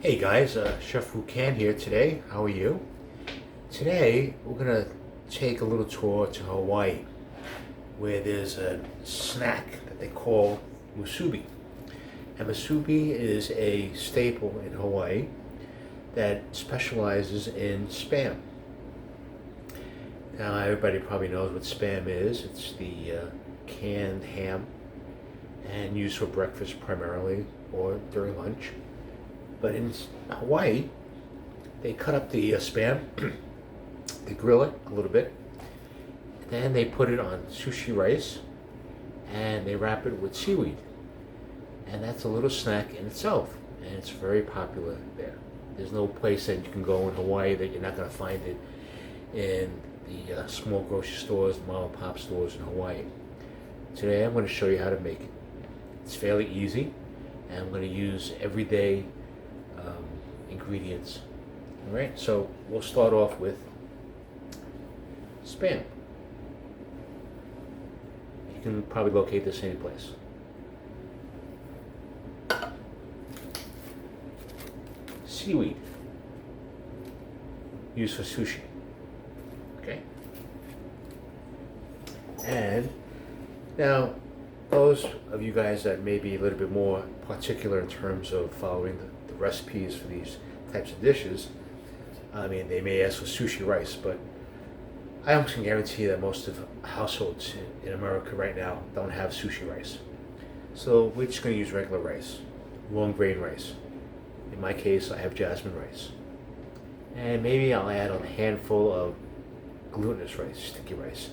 Hey guys, Chef Wukan here today. How are you? Today we're gonna take a little tour to Hawaii, where there's a snack that they call Musubi. And Musubi is a staple in Hawaii that specializes in Spam. Now everybody probably knows what Spam is. It's the canned ham and used for breakfast primarily or during lunch. But in Hawaii, they cut up the Spam, they grill it a little bit, then they put it on sushi rice, and they wrap it with seaweed. And that's a little snack in itself, and it's very popular there. There's no place that you can go in Hawaii that you're not going to find it in the small grocery stores, mom and pop stores in Hawaii. Today I'm going to show you how to make it. It's fairly easy, and I'm going to use everyday ingredients. All right, so we'll start off with Spam. You can probably locate this any place. Seaweed, used for sushi. Okay. And now, those of you guys that may be a little bit more particular in terms of following the recipes for these types of dishes, I mean, they may ask for sushi rice, but I almost can guarantee that most of households in America right now don't have sushi rice. So we're just going to use regular rice, long grain rice. In my case, I have jasmine rice. And maybe I'll add a handful of glutinous rice, sticky rice,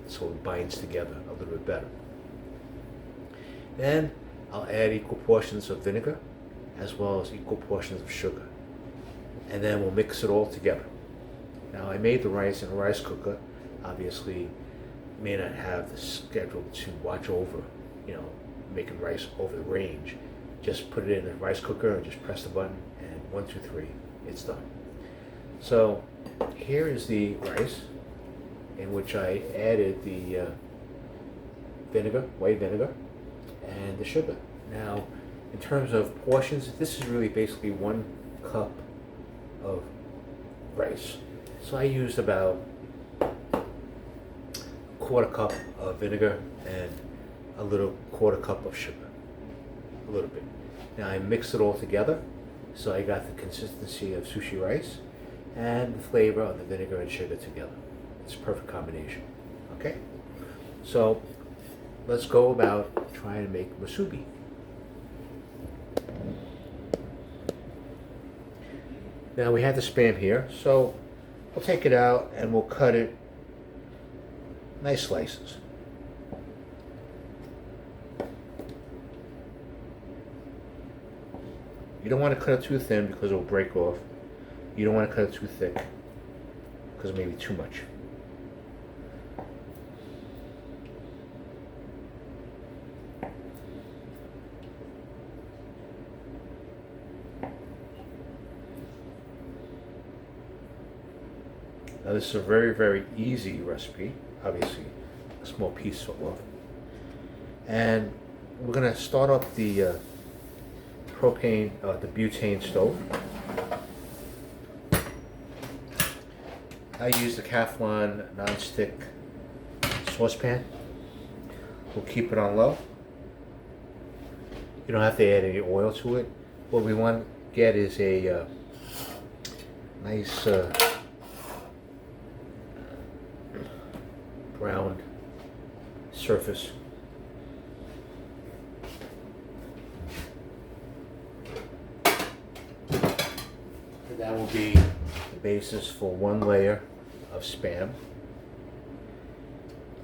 so it binds together a little bit better. Then I'll add equal portions of vinegar as well as equal portions of sugar. And then we'll mix it all together. Now I made the rice in a rice cooker. Obviously, may not have the schedule to watch over, making rice over the range. Just put it in the rice cooker and just press the button and 1, 2, 3, it's done. So here is the rice in which I added the vinegar, white vinegar, and the sugar. Now, in terms of portions, this is really basically 1 cup of rice. So I used about a quarter cup of vinegar and a little quarter cup of sugar, a little bit. Now I mixed it all together, so I got the consistency of sushi rice and the flavor of the vinegar and sugar together. It's a perfect combination. Okay, so let's go about trying to make musubi. Now we have the Spam here, so we'll take it out and we'll cut it nice slices. You don't want to cut it too thin because it will break off. You don't want to cut it too thick because it may be too much. Now this is a very, very easy recipe, obviously a small piece of. And we're going to start up the the butane stove. I use the Teflon non-stick saucepan. We'll keep it on low. You don't have to add any oil to it. What we want to get is a nice brown surface. And that will be the basis for 1 layer of Spam.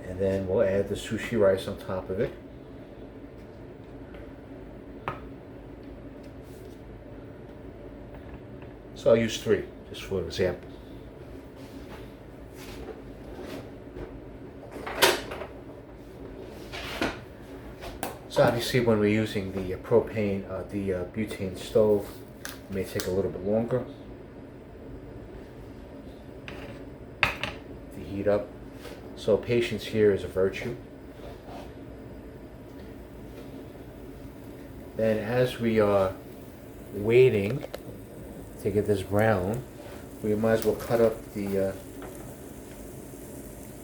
And then we'll add the sushi rice on top of it. So I'll use 3, just for example. So obviously when we're using the butane stove, it may take a little bit longer to heat up. So patience here is a virtue. Then as we are waiting to get this brown, we might as well cut up the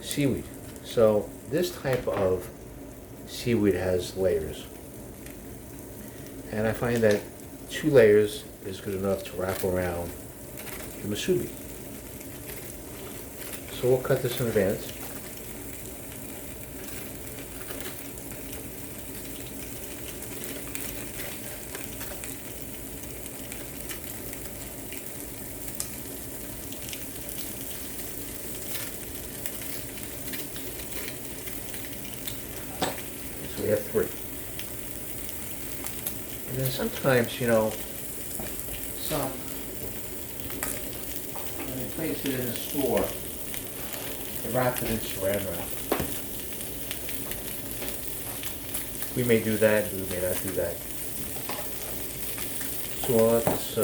seaweed. So this type of seaweed has layers. And I find that 2 layers is good enough to wrap around the musubi. So we'll cut this in advance. So we have 3. And then sometimes, you know, when they place it in the store, they wrap it in saran wrap. We may do that, we may not do that. So we'll let this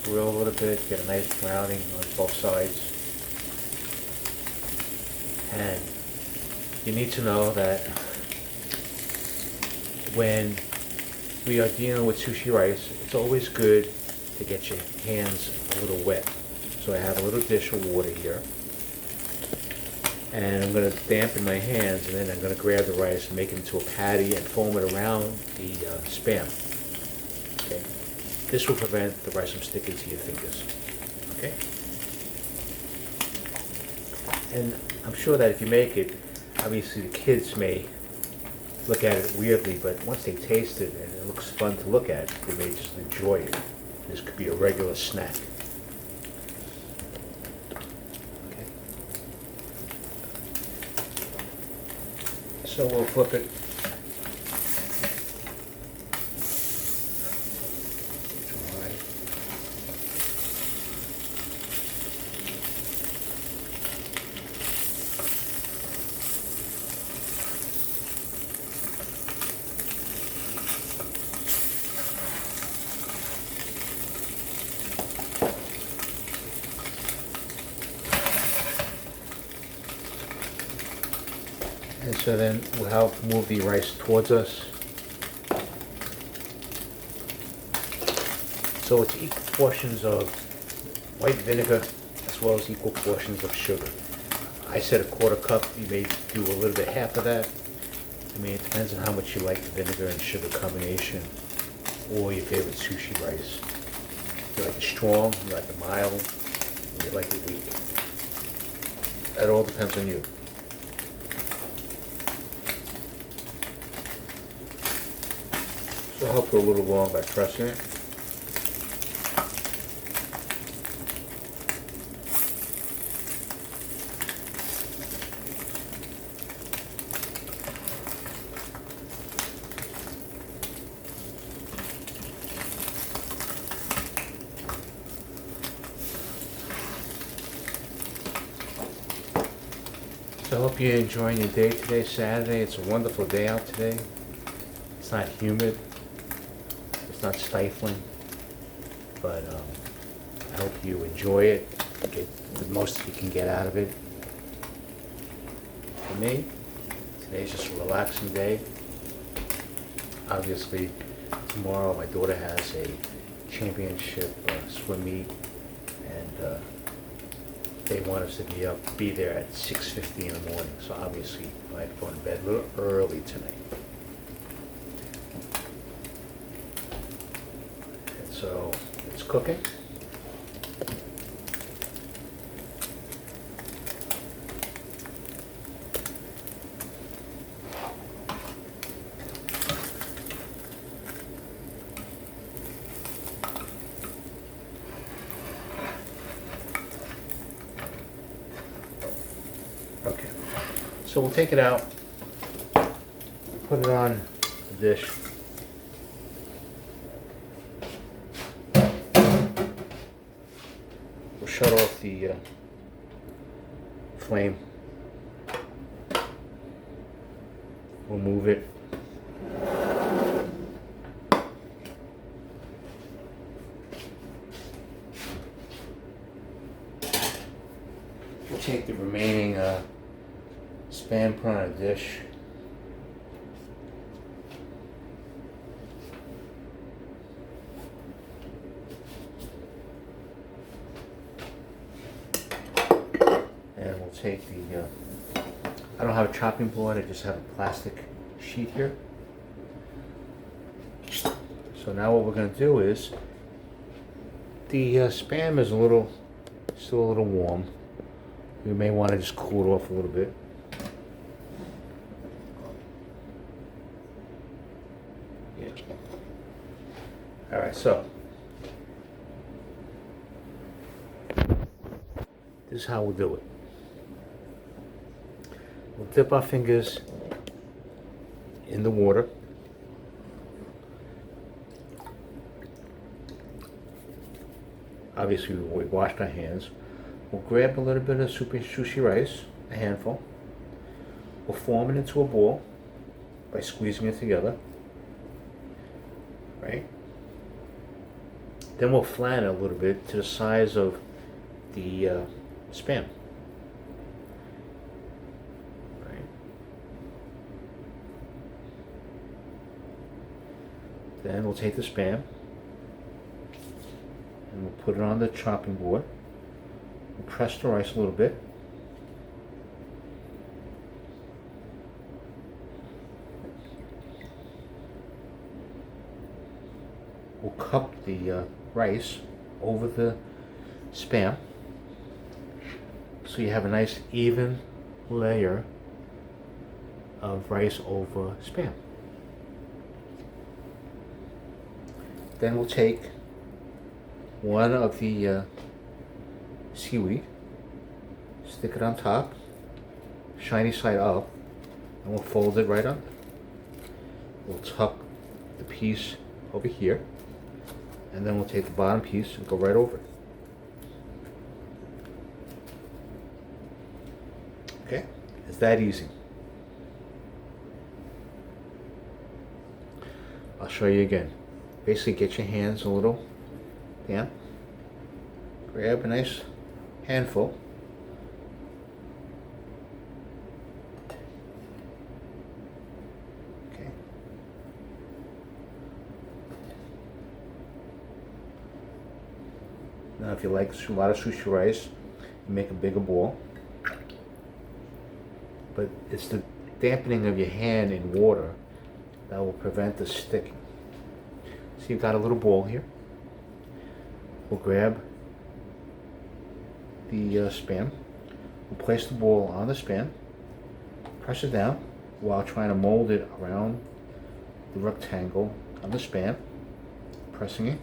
grill a little bit, get a nice browning on both sides. And you need to know that when we are dealing with sushi rice, it's always good to get your hands a little wet. So I have a little dish of water here. And I'm going to dampen my hands, and then I'm going to grab the rice and make it into a patty and foam it around the Spam. Okay? This will prevent the rice from sticking to your fingers. Okay? And I'm sure that if you make it, obviously the kids may look at it weirdly, but once they taste it and it looks fun to look at, they may just enjoy it. This could be a regular snack. Okay. So we'll flip it. Dry. And so then we'll help move the rice towards us. So it's equal portions of white vinegar as well as equal portions of sugar. I said a 1/4 cup. You may do a little bit half of that. I mean, it depends on how much you like the vinegar and sugar combination, or your favorite sushi rice. You like it strong, you like it mild, or you like it weak. That all depends on you. So I'll help go a little long by pressing it. So I hope you're enjoying your day today, Saturday. It's a wonderful day out today. It's not humid. It's not stifling. But I hope you enjoy it. Get the most you can get out of it. For me, today's just a relaxing day. Obviously, tomorrow my daughter has a championship swim meet, and they want us to be there at 6:50 in the morning. So obviously, I have to go to bed a little early tonight. And so it's cooking. Okay, so we'll take it out, put it on the dish. We'll shut off the flame. We'll move it. We'll take the remaining Spam, put on a dish. we'll take the, I don't have a chopping board, I just have a plastic sheet here. So now what we're going to do is, the Spam is still a little warm. You may want to just cool it off a little bit. Yeah. All right, so this is how we'll do it. We'll dip our fingers in the water. Obviously, we washed our hands. We'll grab a little bit of sushi rice, a handful. We'll form it into a ball by squeezing it together. Right? Then we'll flatten it a little bit to the size of the Spam. Right? Then we'll take the Spam and we'll put it on the chopping board. We'll press the rice a little bit. We'll cup the rice over the Spam so you have a nice even layer of rice over Spam. Then we'll take one of the seaweed, stick it on top, shiny side up, and we'll fold it right under. We'll tuck the piece over here, and then we'll take the bottom piece and go right over it. Okay? It's that easy. I'll show you again. Basically, get your hands a little down. Grab a nice handful. Okay. Now, if you like a lot of sushi rice, you make a bigger ball. But it's the dampening of your hand in water that will prevent the sticking. So you've got a little ball here. We'll grab the Spam. We'll place the ball on the Spam, press it down while trying to mold it around the rectangle on the Spam, pressing it,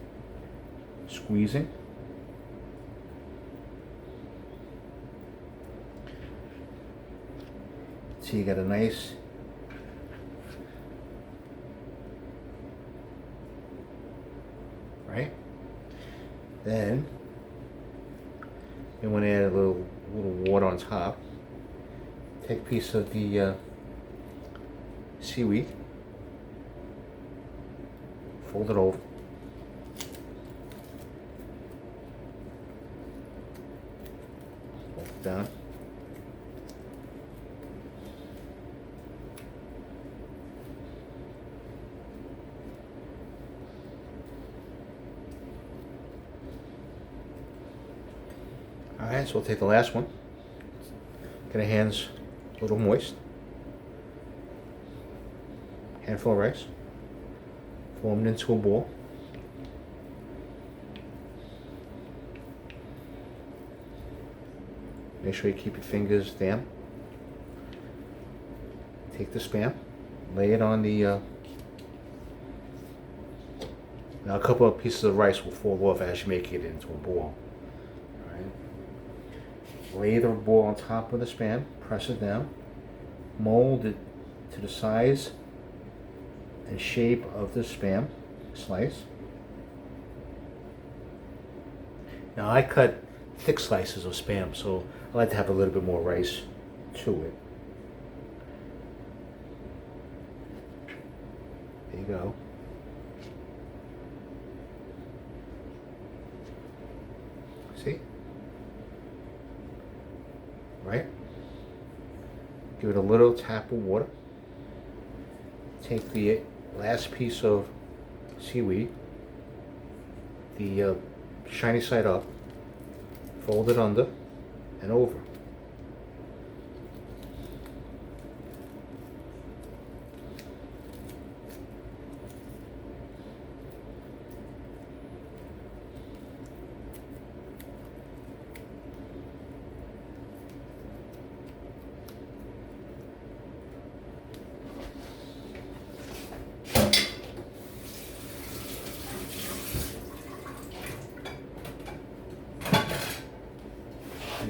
squeezing. So you got a nice right? Then you want to add a little water on top. Take a piece of the seaweed, fold it over, fold it down. Alright, so we'll take the last one. Get our hands a little moist. Handful of rice. Form it into a ball. Make sure you keep your fingers damp. Take the Spam, lay it on the now a couple of pieces of rice will fall off as you make it into a ball. Lay the ball on top of the Spam, press it down, mold it to the size and shape of the Spam slice. Now I cut thick slices of Spam, so I like to have a little bit more rice to it. There you go. See? Right? Give it a little tap of water. Take the last piece of seaweed, the shiny side up, fold it under and over.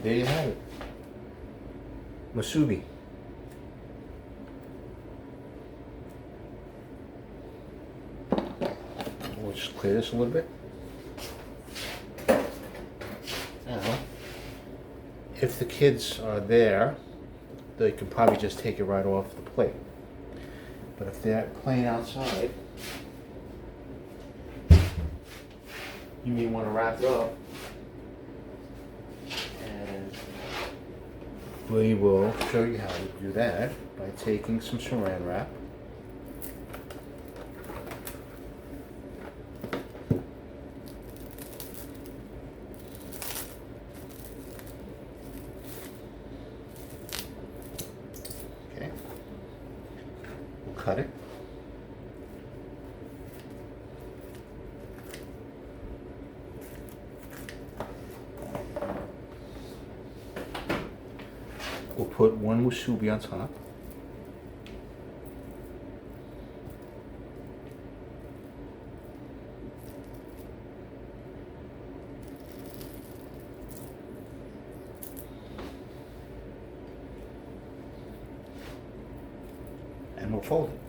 there you have it. Musubi. We'll just clear this a little bit. Now, if the kids are there, they can probably just take it right off the plate. But if they're playing outside, you may want to wrap it up. And we will show you how to do that by taking some saran wrap. Okay. We'll cut it. We'll put one musubi on top. And we'll fold it.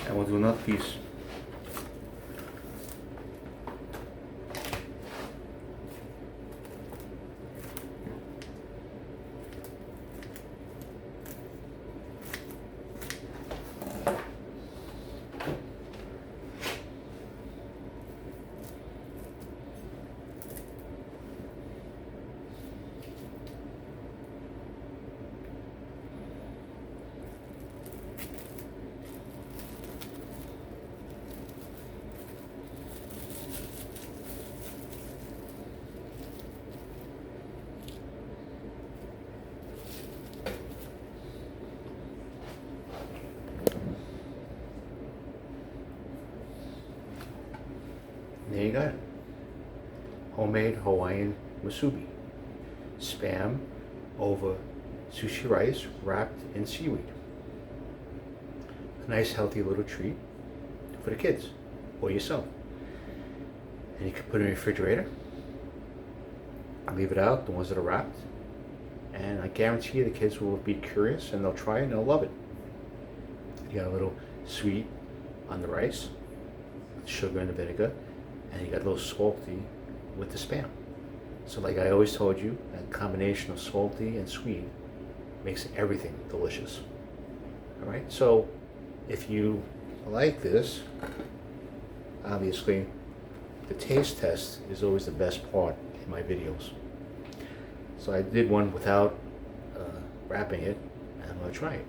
And we'll do another piece. There you go. Homemade Hawaiian musubi. Spam over sushi rice wrapped in seaweed. A nice healthy little treat for the kids or yourself. And you can put it in the refrigerator. Leave it out, the ones that are wrapped. And I guarantee you the kids will be curious and they'll try it and they'll love it. You got a little sweet on the rice, sugar and the vinegar. And you got a little salty with the spam. So like I always told you, that combination of salty and sweet makes everything delicious. All right, so if you like this, obviously the taste test is always the best part in my videos. So I did one without wrapping it, and I'm gonna try it.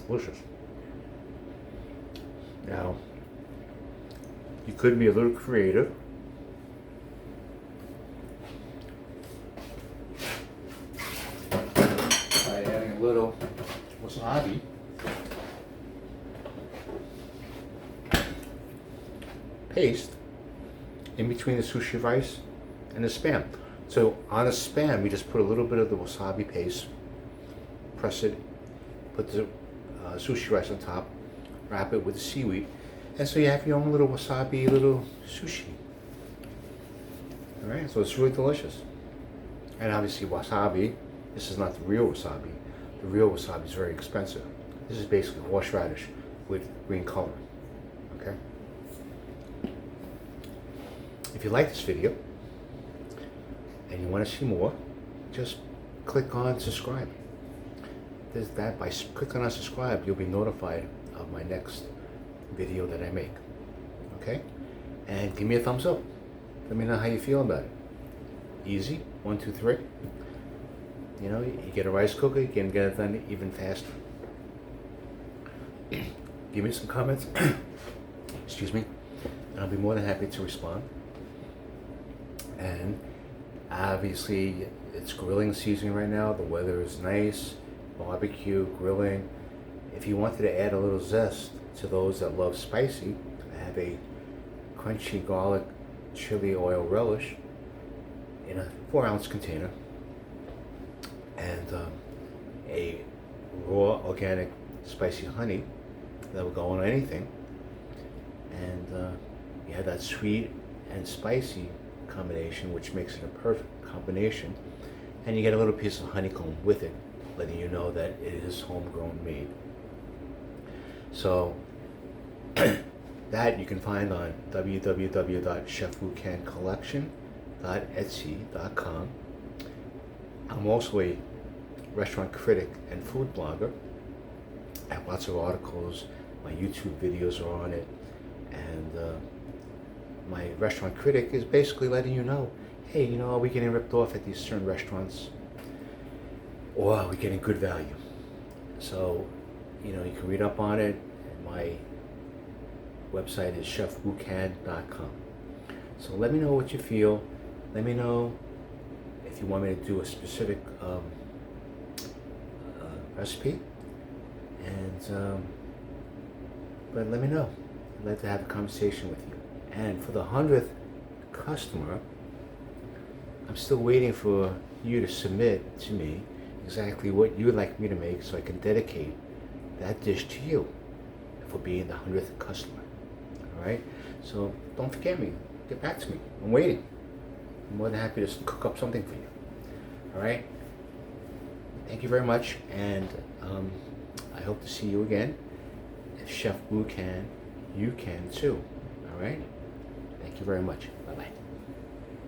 Delicious. Now, you could be a little creative. By adding a little wasabi. Paste in between the sushi rice and the spam. So on the spam, you just put a little bit of the wasabi paste, press it, put the sushi rice on top, wrap it with the seaweed, and so you have your own little wasabi little sushi. All right, so it's really delicious. And obviously wasabi, this is not the real wasabi. The real wasabi is very expensive. This is basically horseradish with green color. Okay. If you like this video and you want to see more, just click on subscribe. By clicking on subscribe, you'll be notified of my next video that I make. Okay? And give me a thumbs up. Let me know how you feel about it. Easy. 1, 2, 3. You know, you get a rice cooker, you can get it done even faster. Give me some comments. Excuse me. And I'll be more than happy to respond. And Obviously, it's grilling season right now. The weather is nice. Barbecue, grilling. If you wanted to add a little zest to those that love spicy, I have a crunchy garlic chili oil relish in a 4-ounce container, and a raw organic spicy honey that will go on anything. And you have that sweet and spicy combination, which makes it a perfect combination. And you get a little piece of honeycomb with it, letting you know that it is homegrown made. So that you can find on www.chefwucancollection.etsy.com. I'm also a restaurant critic and food blogger. I have lots of articles. My YouTube videos are on it. And my restaurant critic is basically letting you know, hey, are we getting ripped off at these certain restaurants? Or are we getting good value? So, you can read up on it. My website is chefwucan.com. So let me know what you feel. Let me know if you want me to do a specific recipe. And but let me know. I'd like to have a conversation with you. And for the 100th customer, I'm still waiting for you to submit to me exactly what you would like me to make, so I can dedicate that dish to you for being the 100th customer. All right? So don't forget me. Get back to me. I'm waiting. I'm more than happy to cook up something for you. All right? Thank you very much, and I hope to see you again. If Chef Wu can, you can too. All right? Thank you very much. Bye-bye.